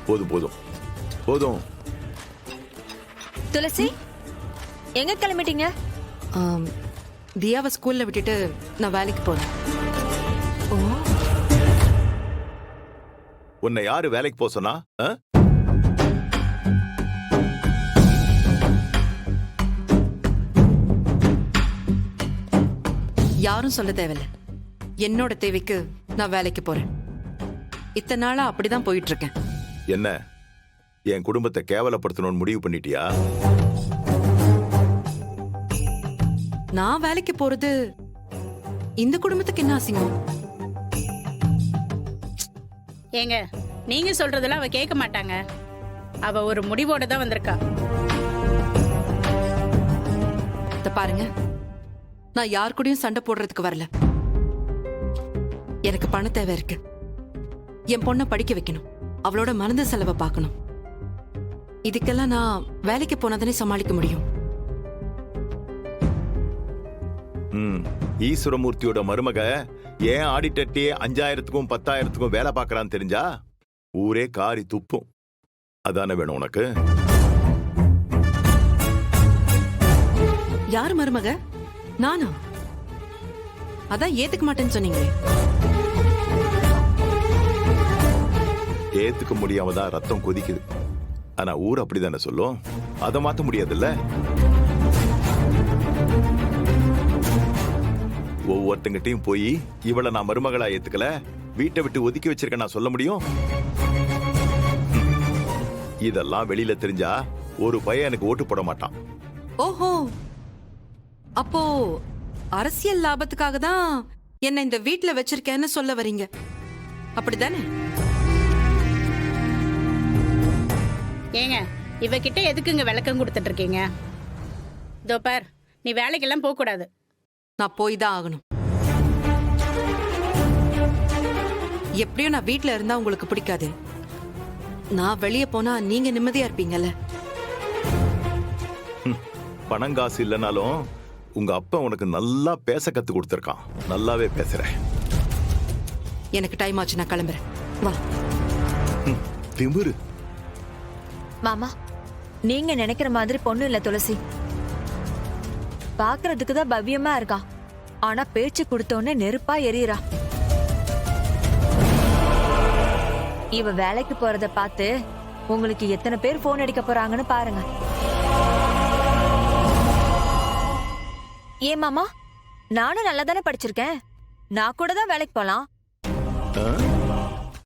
போதும் போதும் போதும். துளசி, எங்க கிளம்பிட்டீங்க? தியாவை ஸ்கூல்ல விட்டுட்டு நான் வேலைக்கு போறேன். ஓ, உன்னை யாரு வேலைக்கு போக சொன்னா? யாரும் சொல்ல தேவையில்ல. என்னோட தேவைக்கு நான் வேலைக்கு போறேன். இத்தனை நாளா அப்படிதான் போயிட்டு இருக்கேன். என்ன என் குடும்பத்தை கேவலப்படுத்தணும்னு முடிவு பண்ணிட்டியா? நான் வேலைக்கு போறது இந்த குடும்பத்துக்கு என்ன அசிங்கம்? ஏங்க, நீங்க சொல்றதெல்லாம் அவ கேட்க மாட்டாங்க. அவ ஒரு முடிவோட தான் வந்திருக்கா. பாருங்க, நான் யார் கூடயும் சண்டை போடுறதுக்கு வரல. எனக்கு பண தேவை இருக்கு. என் பொண்ணை படிக்க வைக்கணும். அவளோட மருந்து செலவை பார்க்கணும். இதுக்கெல்லாம் நான் வேலைக்கு போனாதானே சமாளிக்க முடியும். ஈஸ்வரமூர்த்தியோட மருமக ஏன் ஆடிட்டே 5000க்கும் 10,000க்கும் வேலை பார்க்கறான்னு தெரிஞ்சா ஊரே காரி துப்பும். அதானே வேணும் உனக்கு? யார் மருமக? நானா? அதான் ஏத்துக்க மாட்டேன்னு சொன்னீங்களே. ஏத்துக்க முடியாம தான் ரத்தம் கொதிக்குது. ஆனா ஊர் அப்படிதானே சொல்லும். அதை மாத்த முடியாதுல்ல. ஒவ்வொருத்தங்கிட்டையும் போய் இவளை நான் மருமகளா ஏத்துக்கல, வீட்டை விட்டு ஒதுக்கி வச்சிருக்க நான் சொல்ல முடியும்? இதெல்லாம் வெளியில தெரிஞ்சா ஒரு பையன் எனக்கு ஓட்டு போட மாட்டான். ஓஹோ, அப்போ அரசியல் லாபத்துக்காக தான் என்ன இந்த வீட்டுல வச்சிருக்கேன்னு சொல்ல வரீங்க, அப்படிதானே? ஏங்க, இவகிட்ட எதுக்குங்க விளக்கம் கொடுத்துட்டு இருக்கீங்க? இதோ பார், நீ வேலைக்கெல்லாம் போக கூடாது. நான் போய் தான் ஆகணும். எப்படியும் நான் வீட்டுல இருந்தா உங்களுக்கு பிடிக்காது. நான் வெளியே போனா நீங்க நிம்மதியா இருப்பீங்கல்ல. பணம் காசு இல்லைனாலும் உங்க அப்பா உனக்கு நல்லா பேச கத்து கொடுத்திருக்கான். நல்லாவே பேசுற. எனக்கு டைம் ஆச்சு, நான் கிளம்புறேன். வா. திமிரு. மாமா, நீங்க நினைக்கிற மாதிரி பொண்ணு இல்ல துளசி. பாக்குறதுக்கு தான் பவ்யமா இருக்கா, ஆனா பேச்சு கொடுத்தோன்னே நெருப்பா எரியறா. இவ வேலைக்கு போறத பார்த்து உங்களுக்கு எத்தனை பேர் போன் அடிக்க போறாங்கன்னு பாருங்க. ஏன் மாமா, நானும் நல்லா தானே படிச்சிருக்கேன். நான் கூட தான் வேலைக்கு போலாம்.